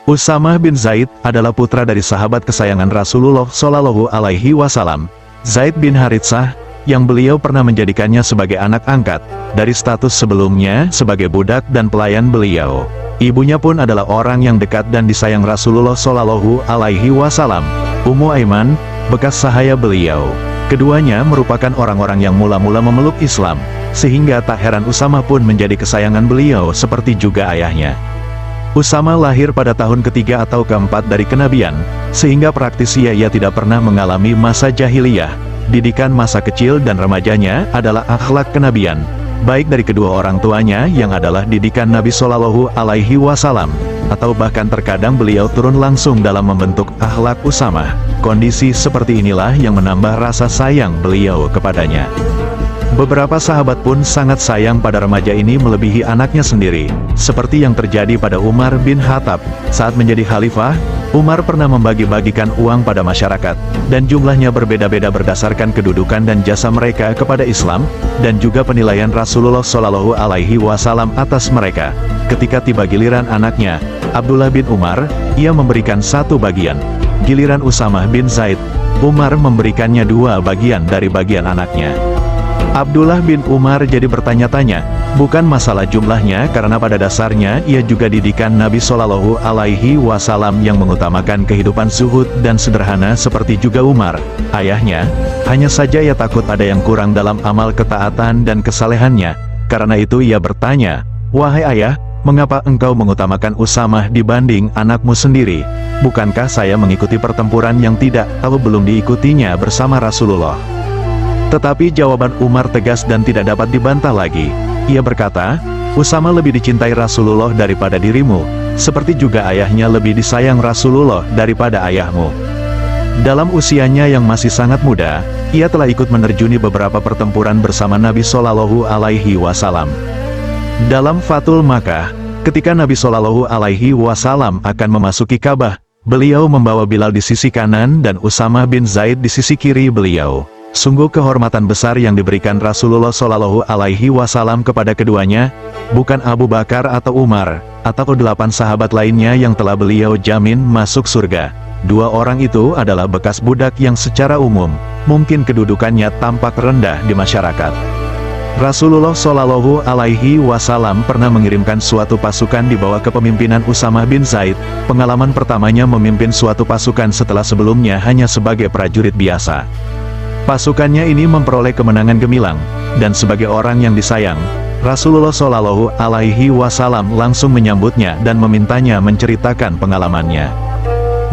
Usamah bin Zaid adalah putra dari sahabat kesayangan Rasulullah Shallallahu Alaihi Wasallam, Zaid bin Haritsah, yang beliau pernah menjadikannya sebagai anak angkat, dari status sebelumnya sebagai budak dan pelayan beliau. Ibunya pun adalah orang yang dekat dan disayang Rasulullah Shallallahu Alaihi Wasallam, Ummu Aiman, bekas sahaya beliau. Keduanya merupakan orang-orang yang mula-mula memeluk Islam, sehingga tak heran Usamah pun menjadi kesayangan beliau seperti juga ayahnya. Usamah lahir pada tahun ketiga atau keempat dari kenabian, sehingga praktis ia tidak pernah mengalami masa jahiliyah. Didikan masa kecil dan remajanya adalah akhlak kenabian, baik dari kedua orang tuanya yang adalah didikan Nabi Shallallahu Alaihi Wasallam, atau bahkan terkadang beliau turun langsung dalam membentuk akhlak Usamah. Kondisi seperti inilah yang menambah rasa sayang beliau kepadanya. Beberapa sahabat pun sangat sayang pada remaja ini melebihi anaknya sendiri, seperti yang terjadi pada Umar bin Khattab. Saat menjadi khalifah, Umar pernah membagi-bagikan uang pada masyarakat, dan jumlahnya berbeda-beda berdasarkan kedudukan dan jasa mereka kepada Islam, dan juga penilaian Rasulullah Shallallahu Alaihi Wasallam atas mereka. Ketika tiba giliran anaknya, Abdullah bin Umar, ia memberikan 1 bagian. Giliran Usamah bin Zaid, Umar memberikannya 2 bagian dari bagian anaknya. Abdullah bin Umar jadi bertanya-tanya, bukan masalah jumlahnya karena pada dasarnya ia juga didikan Nabi Shallallahu Alaihi Wasallam yang mengutamakan kehidupan zuhud dan sederhana seperti juga Umar, ayahnya. Hanya saja ia takut ada yang kurang dalam amal ketaatan dan kesalehannya. Karena itu ia bertanya, "Wahai ayah, mengapa engkau mengutamakan Usamah dibanding anakmu sendiri? Bukankah saya mengikuti pertempuran yang tidak atau belum diikutinya bersama Rasulullah?" Tetapi jawaban Umar tegas dan tidak dapat dibantah lagi. Ia berkata, "Usamah lebih dicintai Rasulullah daripada dirimu, seperti juga ayahnya lebih disayang Rasulullah daripada ayahmu." Dalam usianya yang masih sangat muda, ia telah ikut menerjuni beberapa pertempuran bersama Nabi Shallallahu Alaihi Wasallam. Dalam Fathul Makkah, ketika Nabi Shallallahu Alaihi Wasallam akan memasuki Ka'bah, beliau membawa Bilal di sisi kanan dan Usamah bin Zaid di sisi kiri beliau. Sungguh kehormatan besar yang diberikan Rasulullah Shallallahu Alaihi Wasallam kepada keduanya, bukan Abu Bakar atau Umar, atau 8 sahabat lainnya yang telah beliau jamin masuk surga. 2 orang itu adalah bekas budak yang secara umum, mungkin kedudukannya tampak rendah di masyarakat. Rasulullah Shallallahu Alaihi Wasallam pernah mengirimkan suatu pasukan di bawah kepemimpinan Usamah bin Zaid. Pengalaman pertamanya memimpin suatu pasukan setelah sebelumnya hanya sebagai prajurit biasa. Pasukannya ini memperoleh kemenangan gemilang, dan sebagai orang yang disayang, Rasulullah Shallallahu Alaihi Wasallam langsung menyambutnya dan memintanya menceritakan pengalamannya.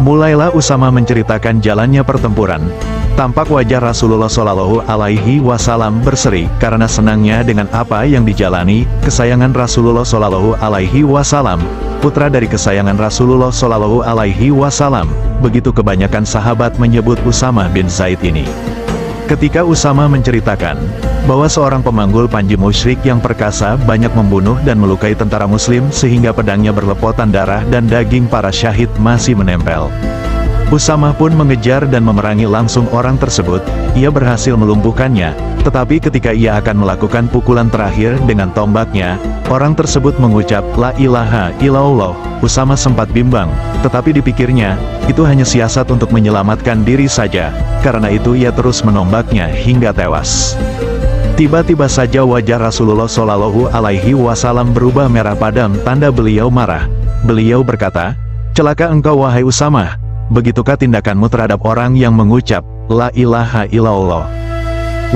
Mulailah Usamah menceritakan jalannya pertempuran. Tampak wajah Rasulullah Shallallahu Alaihi Wasallam berseri karena senangnya dengan apa yang dijalani. Kesayangan Rasulullah Shallallahu Alaihi Wasallam, putra dari kesayangan Rasulullah Shallallahu Alaihi Wasallam. Begitu kebanyakan sahabat menyebut Usamah bin Zaid ini. Ketika Usamah menceritakan bahwa seorang pemanggul panji musyrik yang perkasa banyak membunuh dan melukai tentara muslim sehingga pedangnya berlepotan darah dan daging para syahid masih menempel. Usamah pun mengejar dan memerangi langsung orang tersebut. Ia berhasil melumpuhkannya, tetapi ketika ia akan melakukan pukulan terakhir dengan tombaknya, orang tersebut mengucap "La ilaha illallah." Usamah sempat bimbang, tetapi dipikirnya, itu hanya siasat untuk menyelamatkan diri saja. Karena itu ia terus menombaknya hingga tewas. Tiba-tiba saja wajah Rasulullah Shallallahu Alaihi Wasallam berubah merah padam, tanda beliau marah. Beliau berkata, "Celaka engkau wahai Usamah, begitukah tindakanmu terhadap orang yang mengucap La ilaha illallah?"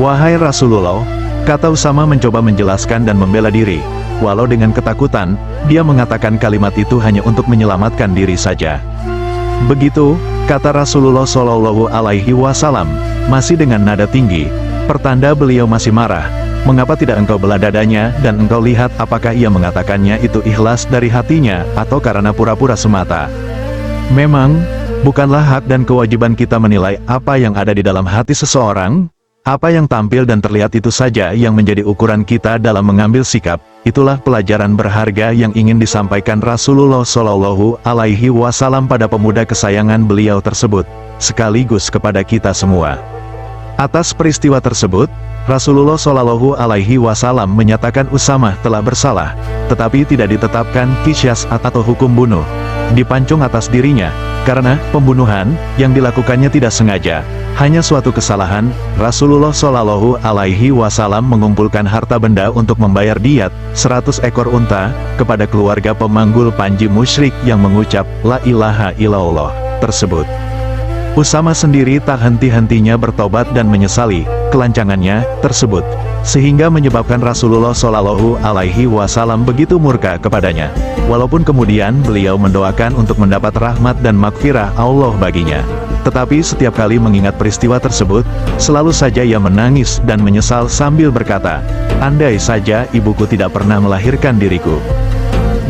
"Wahai Rasulullah," kata Usamah mencoba menjelaskan dan membela diri. Walau dengan ketakutan, dia mengatakan kalimat itu hanya untuk menyelamatkan diri saja. "Begitu," kata Rasulullah Shallallahu Alaihi Wasallam, masih dengan nada tinggi, pertanda beliau masih marah. "Mengapa tidak engkau belah dadanya dan engkau lihat apakah ia mengatakannya itu ikhlas dari hatinya atau karena pura-pura semata?" Memang, bukanlah hak dan kewajiban kita menilai apa yang ada di dalam hati seseorang. Apa yang tampil dan terlihat itu saja yang menjadi ukuran kita dalam mengambil sikap. Itulah pelajaran berharga yang ingin disampaikan Rasulullah Shallallahu Alaihi Wasallam pada pemuda kesayangan beliau tersebut, sekaligus kepada kita semua. Atas peristiwa tersebut, Rasulullah Shallallahu Alaihi Wasallam menyatakan Usamah telah bersalah, tetapi tidak ditetapkan qisyas atau hukum bunuh. dipancung atas dirinya, karena pembunuhan yang dilakukannya tidak sengaja, hanya suatu kesalahan. Rasulullah Shallallahu Alaihi Wasallam mengumpulkan harta benda untuk membayar diat 100 ekor unta kepada keluarga pemanggul panji musyrik yang mengucap La ilaha illallah tersebut. Usama sendiri tak henti-hentinya bertobat dan menyesali kelancangannya tersebut, sehingga menyebabkan Rasulullah Shallallahu Alaihi Wasallam begitu murka kepadanya. Walaupun kemudian beliau mendoakan untuk mendapat rahmat dan maghfirah Allah baginya, tetapi setiap kali mengingat peristiwa tersebut, selalu saja ia menangis dan menyesal sambil berkata, andai saja ibuku tidak pernah melahirkan diriku.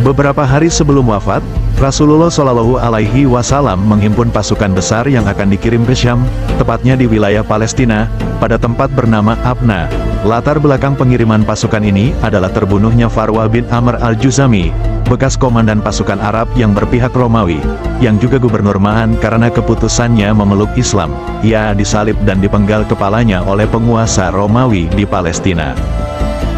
Beberapa hari sebelum wafat, Rasulullah Shallallahu Alaihi Wasallam menghimpun pasukan besar yang akan dikirim ke Syam, tepatnya di wilayah Palestina, pada tempat bernama Abna. Latar belakang pengiriman pasukan ini adalah terbunuhnya Farwah bin Amr al-Juzami, bekas komandan pasukan Arab yang berpihak Romawi, yang juga gubernur Ma'an karena keputusannya memeluk Islam. Ia disalib dan dipenggal kepalanya oleh penguasa Romawi di Palestina.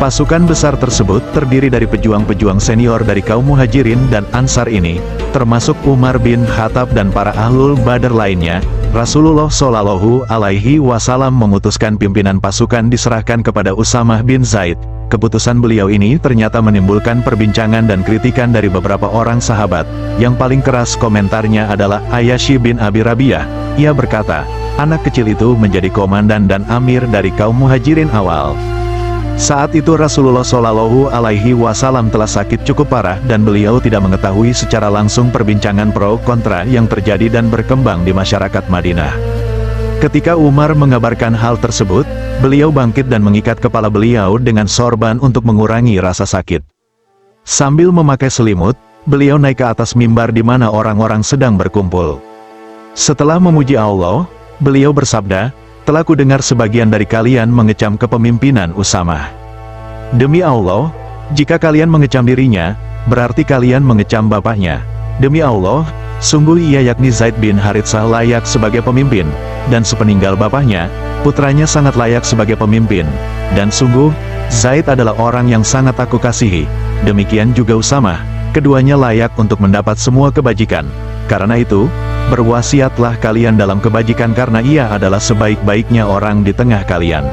Pasukan besar tersebut terdiri dari pejuang-pejuang senior dari kaum Muhajirin dan Ansar ini, termasuk Umar bin Khattab dan para ahlul Badar lainnya. Rasulullah Shallallahu Alaihi Wasallam memutuskan pimpinan pasukan diserahkan kepada Usamah bin Zaid. Keputusan beliau ini ternyata menimbulkan perbincangan dan kritikan dari beberapa orang sahabat. Yang paling keras komentarnya adalah Ayyashi bin Abi Rabi'ah. Ia berkata, anak kecil itu menjadi komandan dan amir dari kaum Muhajirin awal. Saat itu Rasulullah Shallallahu Alaihi Wasallam telah sakit cukup parah dan beliau tidak mengetahui secara langsung perbincangan pro kontra yang terjadi dan berkembang di masyarakat Madinah. Ketika Umar mengabarkan hal tersebut, beliau bangkit dan mengikat kepala beliau dengan sorban untuk mengurangi rasa sakit. Sambil memakai selimut, beliau naik ke atas mimbar di mana orang-orang sedang berkumpul. Setelah memuji Allah, beliau bersabda, telah kudengar sebagian dari kalian mengecam kepemimpinan Usamah. Demi Allah, jika kalian mengecam dirinya, berarti kalian mengecam bapaknya. Demi Allah, sungguh ia yakni Zaid bin Haritsah layak sebagai pemimpin, dan sepeninggal bapaknya, putranya sangat layak sebagai pemimpin. Dan sungguh, Zaid adalah orang yang sangat aku kasihi. Demikian juga Usamah, keduanya layak untuk mendapat semua kebajikan. Karena itu, berwasiatlah kalian dalam kebajikan karena ia adalah sebaik-baiknya orang di tengah kalian.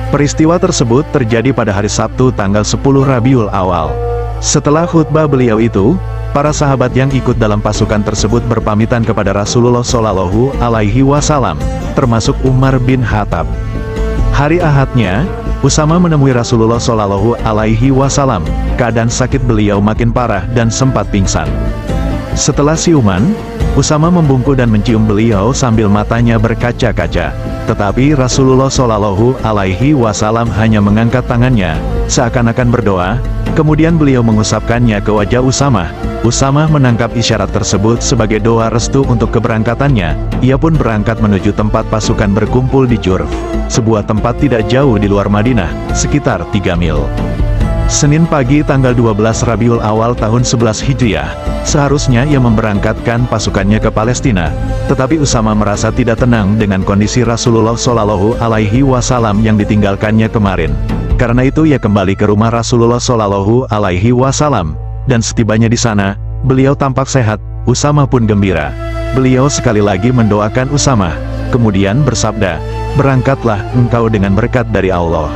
Peristiwa tersebut terjadi pada hari Sabtu tanggal 10 Rabiul Awal. Setelah khutbah beliau itu, para sahabat yang ikut dalam pasukan tersebut berpamitan kepada Rasulullah Shallallahu Alaihi Wasallam, termasuk Umar bin Khattab. Hari Ahadnya, Usamah menemui Rasulullah Shallallahu Alaihi Wasallam. Keadaan sakit beliau makin parah dan sempat pingsan. Setelah siuman, Usamah membungkuk dan mencium beliau sambil matanya berkaca-kaca. Tetapi Rasulullah Shallallahu Alaihi Wasallam hanya mengangkat tangannya, seakan-akan berdoa, kemudian beliau mengusapkannya ke wajah Usamah. Usamah menangkap isyarat tersebut sebagai doa restu untuk keberangkatannya. Ia pun berangkat menuju tempat pasukan berkumpul di Jurf, sebuah tempat tidak jauh di luar Madinah, sekitar 3 mil. Senin pagi tanggal 12 Rabiul Awal tahun 11 Hijriah, seharusnya ia memberangkatkan pasukannya ke Palestina, tetapi Usamah merasa tidak tenang dengan kondisi Rasulullah Shallallahu Alaihi Wasallam yang ditinggalkannya kemarin. Karena itu ia kembali ke rumah Rasulullah Shallallahu Alaihi Wasallam, dan setibanya di sana, beliau tampak sehat. Usamah pun gembira. Beliau sekali lagi mendoakan Usamah, kemudian bersabda, berangkatlah engkau dengan berkat dari Allah.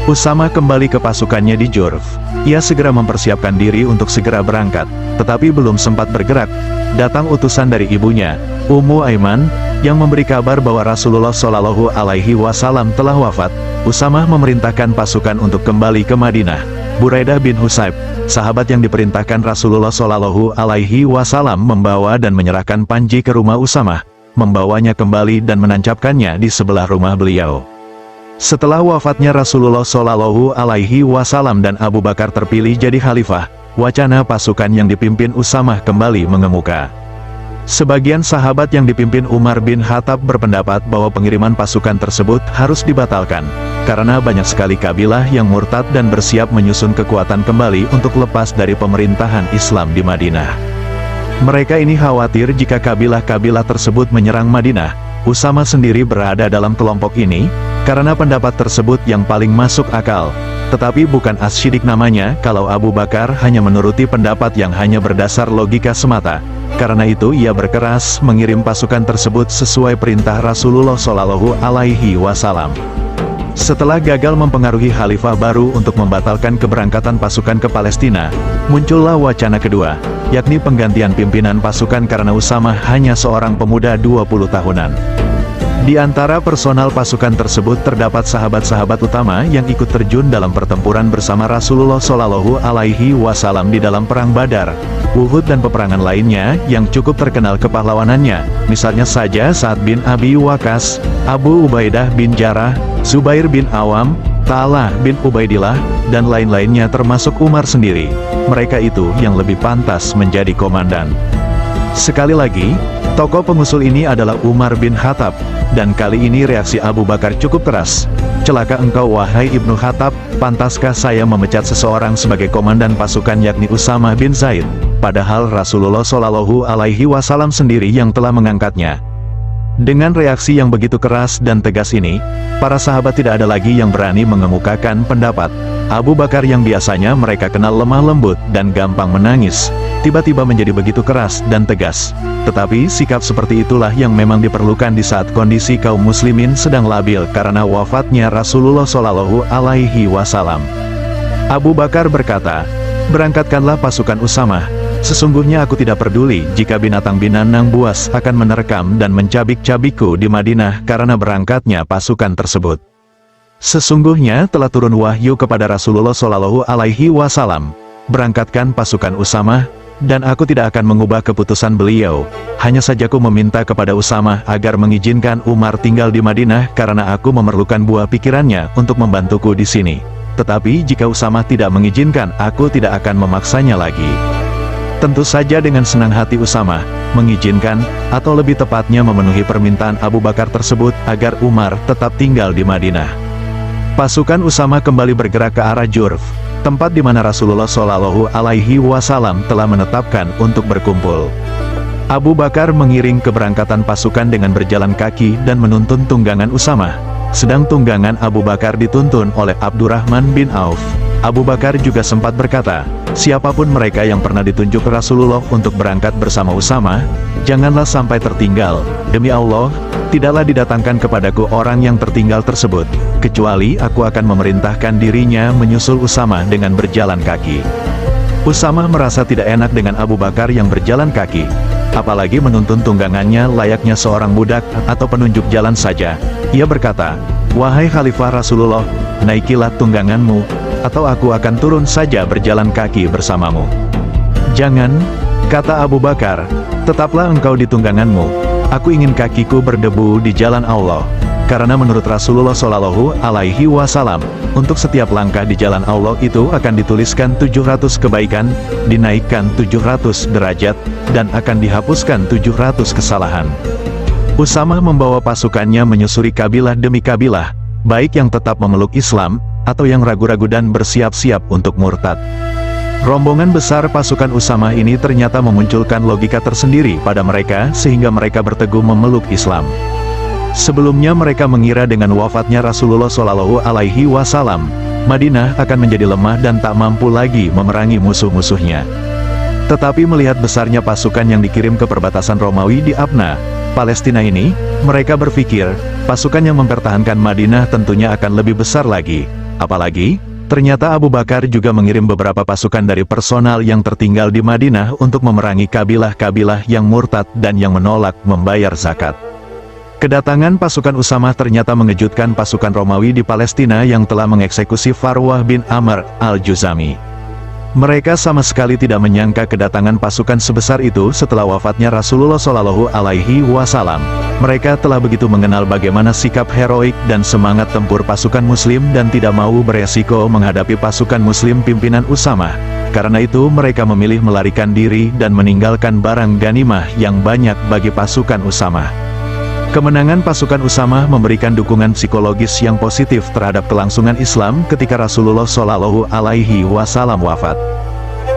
Usamah kembali ke pasukannya di Jurf. Ia segera mempersiapkan diri untuk segera berangkat, tetapi belum sempat bergerak. Datang utusan dari ibunya, Ummu Aiman, yang memberi kabar bahwa Rasulullah Shallallahu Alaihi Wasallam telah wafat. Usamah memerintahkan pasukan untuk kembali ke Madinah. Buraidah bin Husayb, sahabat yang diperintahkan Rasulullah Shallallahu Alaihi Wasallam membawa dan menyerahkan panji ke rumah Usamah, membawanya kembali dan menancapkannya di sebelah rumah beliau. Setelah wafatnya Rasulullah Shallallahu Alaihi Wasallam dan Abu Bakar terpilih jadi khalifah, wacana pasukan yang dipimpin Usamah kembali mengemuka. Sebagian sahabat yang dipimpin Umar bin Khattab berpendapat bahwa pengiriman pasukan tersebut harus dibatalkan, karena banyak sekali kabilah yang murtad dan bersiap menyusun kekuatan kembali untuk lepas dari pemerintahan Islam di Madinah. Mereka ini khawatir jika kabilah-kabilah tersebut menyerang Madinah. Usamah sendiri berada dalam kelompok ini, karena pendapat tersebut yang paling masuk akal. Tetapi bukan as-Siddiq namanya kalau Abu Bakar hanya menuruti pendapat yang hanya berdasar logika semata. Karena itu ia berkeras mengirim pasukan tersebut sesuai perintah Rasulullah Shallallahu Alaihi Wasallam. Setelah gagal mempengaruhi khalifah baru untuk membatalkan keberangkatan pasukan ke Palestina, muncullah wacana kedua, yakni penggantian pimpinan pasukan karena Usama hanya seorang pemuda 20 tahunan. Di antara personal pasukan tersebut terdapat sahabat-sahabat utama yang ikut terjun dalam pertempuran bersama Rasulullah Shallallahu Alaihi Wasallam di dalam perang Badar, Uhud dan peperangan lainnya yang cukup terkenal kepahlawanannya, misalnya saja Sa'ad bin Abi Waqqas, Abu Ubaidah bin Jarrah, Zubair bin Awam, Talha bin Ubaidillah, dan lain-lainnya termasuk Umar sendiri. Mereka itu yang lebih pantas menjadi komandan. Sekali lagi, tokoh pengusul ini adalah Umar bin Khattab, dan kali ini reaksi Abu Bakar cukup keras. Celaka engkau wahai Ibnu Khattab, pantaskah saya memecat seseorang sebagai komandan pasukan yakni Usama bin Zaid, padahal Rasulullah Shallallahu Alaihi Wasallam sendiri yang telah mengangkatnya. Dengan reaksi yang begitu keras dan tegas ini, para sahabat tidak ada lagi yang berani mengemukakan pendapat. Abu Bakar yang biasanya mereka kenal lemah lembut dan gampang menangis, tiba-tiba menjadi begitu keras dan tegas. Tetapi sikap seperti itulah yang memang diperlukan di saat kondisi kaum muslimin sedang labil karena wafatnya Rasulullah Shallallahu Alaihi Wasallam. Abu Bakar berkata, "Berangkatkanlah pasukan Usamah. Sesungguhnya aku tidak peduli jika binatang-binatang buas akan menerkam dan mencabik-cabikku di Madinah karena berangkatnya pasukan tersebut. Sesungguhnya telah turun wahyu kepada Rasulullah Shallallahu Alaihi Wasallam, berangkatkan pasukan Usamah, dan aku tidak akan mengubah keputusan beliau. Hanya saja aku meminta kepada Usamah agar mengizinkan Umar tinggal di Madinah karena aku memerlukan buah pikirannya untuk membantuku di sini. Tetapi jika Usamah tidak mengizinkan, aku tidak akan memaksanya lagi." Tentu saja dengan senang hati Usamah mengizinkan, atau lebih tepatnya memenuhi permintaan Abu Bakar tersebut agar Umar tetap tinggal di Madinah. Pasukan Usamah kembali bergerak ke arah Jurf, tempat di mana Rasulullah Shallallahu Alaihi Wasallam telah menetapkan untuk berkumpul. Abu Bakar mengiring keberangkatan pasukan dengan berjalan kaki dan menuntun tunggangan Usamah, sedang tunggangan Abu Bakar dituntun oleh Abdurrahman bin Auf. Abu Bakar juga sempat berkata, "Siapapun mereka yang pernah ditunjuk Rasulullah untuk berangkat bersama Usamah, janganlah sampai tertinggal. Demi Allah, tidaklah didatangkan kepadaku orang yang tertinggal tersebut, kecuali aku akan memerintahkan dirinya menyusul Usamah dengan berjalan kaki." Usamah merasa tidak enak dengan Abu Bakar yang berjalan kaki, apalagi menuntun tunggangannya layaknya seorang budak atau penunjuk jalan saja. Ia berkata, "Wahai Khalifah Rasulullah, naikilah tungganganmu, atau aku akan turun saja berjalan kaki bersamamu." "Jangan," kata Abu Bakar, "tetaplah engkau di tungganganmu. Aku ingin kakiku berdebu di jalan Allah." Karena menurut Rasulullah Shallallahu Alaihi Wasallam, untuk setiap langkah di jalan Allah itu akan dituliskan 700 kebaikan, dinaikkan 700 derajat, dan akan dihapuskan 700 kesalahan. Usamah membawa pasukannya menyusuri kabilah demi kabilah, baik yang tetap memeluk Islam, atau yang ragu-ragu dan bersiap-siap untuk murtad. Rombongan besar pasukan Usamah ini ternyata memunculkan logika tersendiri pada mereka sehingga mereka berteguh memeluk Islam. Sebelumnya mereka mengira dengan wafatnya Rasulullah Shallallahu Alaihi Wasallam, Madinah akan menjadi lemah dan tak mampu lagi memerangi musuh-musuhnya. Tetapi melihat besarnya pasukan yang dikirim ke perbatasan Romawi di Abna, Palestina ini, mereka berpikir, pasukan yang mempertahankan Madinah tentunya akan lebih besar lagi. Apalagi, ternyata Abu Bakar juga mengirim beberapa pasukan dari personal yang tertinggal di Madinah untuk memerangi kabilah-kabilah yang murtad dan yang menolak membayar zakat. Kedatangan pasukan Usamah ternyata mengejutkan pasukan Romawi di Palestina yang telah mengeksekusi Farwah bin Amr al-Juzami. Mereka sama sekali tidak menyangka kedatangan pasukan sebesar itu setelah wafatnya Rasulullah Shallallahu Alaihi Wasallam. Mereka telah begitu mengenal bagaimana sikap heroik dan semangat tempur pasukan Muslim dan tidak mau beresiko menghadapi pasukan Muslim pimpinan Usamah. Karena itu mereka memilih melarikan diri dan meninggalkan barang ganimah yang banyak bagi pasukan Usamah. Kemenangan pasukan Usamah memberikan dukungan psikologis yang positif terhadap kelangsungan Islam ketika Rasulullah Shallallahu Alaihi Wasallam wafat.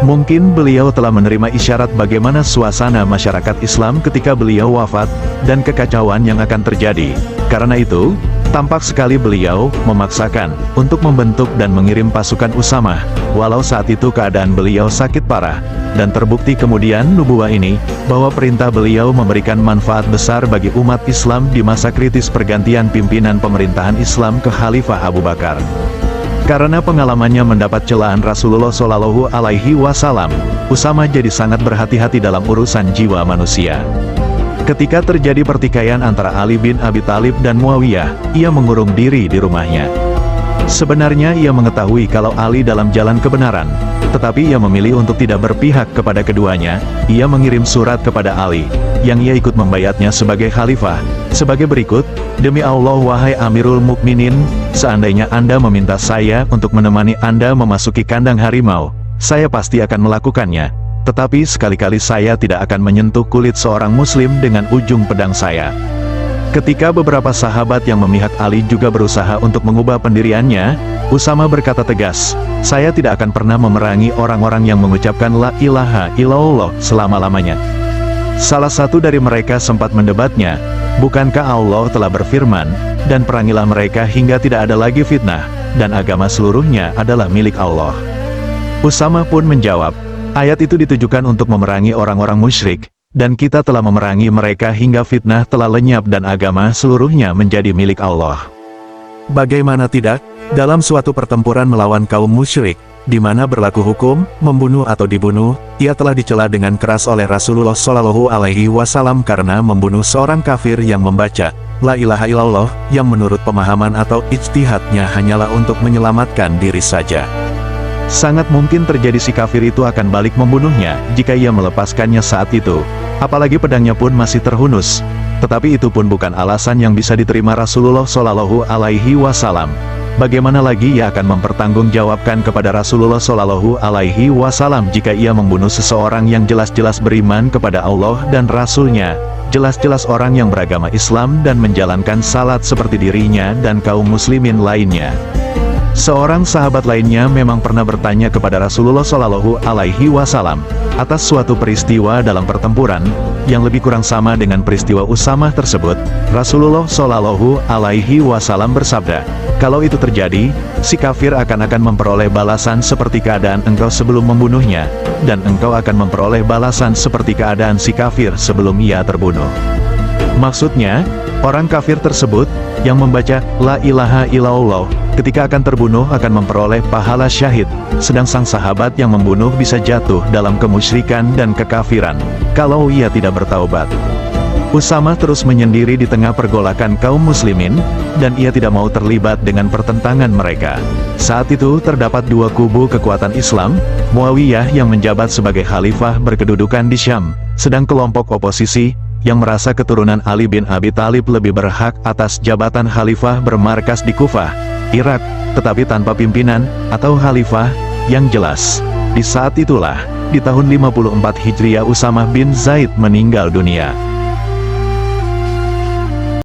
Mungkin beliau telah menerima isyarat bagaimana suasana masyarakat Islam ketika beliau wafat, dan kekacauan yang akan terjadi. Karena itu, Tampak sekali beliau memaksakan untuk membentuk dan mengirim pasukan Usamah, walau saat itu keadaan beliau sakit parah, dan terbukti kemudian nubuwah ini, bahwa perintah beliau memberikan manfaat besar bagi umat Islam di masa kritis pergantian pimpinan pemerintahan Islam ke Khalifah Abu Bakar. Karena pengalamannya mendapat celaan Rasulullah Shallallahu Alaihi Wasallam, Usamah jadi sangat berhati-hati dalam urusan jiwa manusia. Ketika terjadi pertikaian antara Ali bin Abi Thalib dan Muawiyah, ia mengurung diri di rumahnya. Sebenarnya ia mengetahui kalau Ali dalam jalan kebenaran, tetapi ia memilih untuk tidak berpihak kepada keduanya. Ia mengirim surat kepada Ali, yang ia ikut membayatnya sebagai khalifah, sebagai berikut, "Demi Allah wahai Amirul Mukminin, seandainya Anda meminta saya untuk menemani Anda memasuki kandang harimau, saya pasti akan melakukannya. Tetapi sekali-kali saya tidak akan menyentuh kulit seorang muslim dengan ujung pedang saya." Ketika beberapa sahabat yang memihak Ali juga berusaha untuk mengubah pendiriannya, Usamah berkata tegas, "Saya tidak akan pernah memerangi orang-orang yang mengucapkan la ilaha illallah selama-lamanya." Salah satu dari mereka sempat mendebatnya, "Bukankah Allah telah berfirman, dan perangilah mereka hingga tidak ada lagi fitnah, dan agama seluruhnya adalah milik Allah?" Usamah pun menjawab, "Ayat itu ditujukan untuk memerangi orang-orang musyrik, dan kita telah memerangi mereka hingga fitnah telah lenyap dan agama seluruhnya menjadi milik Allah." Bagaimana tidak, dalam suatu pertempuran melawan kaum musyrik, di mana berlaku hukum, membunuh atau dibunuh, ia telah dicela dengan keras oleh Rasulullah Shallallahu Alaihi Wasallam karena membunuh seorang kafir yang membaca la ilaha illallah, yang menurut pemahaman atau ijtihadnya hanyalah untuk menyelamatkan diri saja. Sangat mungkin terjadi si kafir itu akan balik membunuhnya, jika ia melepaskannya saat itu. Apalagi pedangnya pun masih terhunus. Tetapi itu pun bukan alasan yang bisa diterima Rasulullah Shallallahu Alaihi Wasallam. Bagaimana lagi ia akan mempertanggungjawabkan kepada Rasulullah Shallallahu Alaihi Wasallam jika ia membunuh seseorang yang jelas-jelas beriman kepada Allah dan Rasul-Nya, jelas-jelas orang yang beragama Islam dan menjalankan salat seperti dirinya dan kaum muslimin lainnya. Seorang sahabat lainnya memang pernah bertanya kepada Rasulullah Shallallahu Alaihi Wasallam atas suatu peristiwa dalam pertempuran yang lebih kurang sama dengan peristiwa Usamah tersebut. Rasulullah Shallallahu Alaihi Wasallam bersabda, "Kalau itu terjadi, si kafir akan memperoleh balasan seperti keadaan engkau sebelum membunuhnya, dan engkau akan memperoleh balasan seperti keadaan si kafir sebelum ia terbunuh." Maksudnya, orang kafir tersebut yang membaca la ilaha illallah ketika akan terbunuh akan memperoleh pahala syahid, sedang sang sahabat yang membunuh bisa jatuh dalam kemusyrikan dan kekafiran kalau ia tidak bertaubat. Usamah terus menyendiri di tengah pergolakan kaum muslimin, dan ia tidak mau terlibat dengan pertentangan mereka. Saat itu terdapat dua kubu kekuatan Islam, Muawiyah yang menjabat sebagai khalifah berkedudukan di Syam, sedang kelompok oposisi, yang merasa keturunan Ali bin Abi Thalib lebih berhak atas jabatan khalifah bermarkas di Kufah, Irak, tetapi tanpa pimpinan, atau khalifah, yang jelas. Di saat itulah, di tahun 54 Hijriah Usamah bin Zaid meninggal dunia.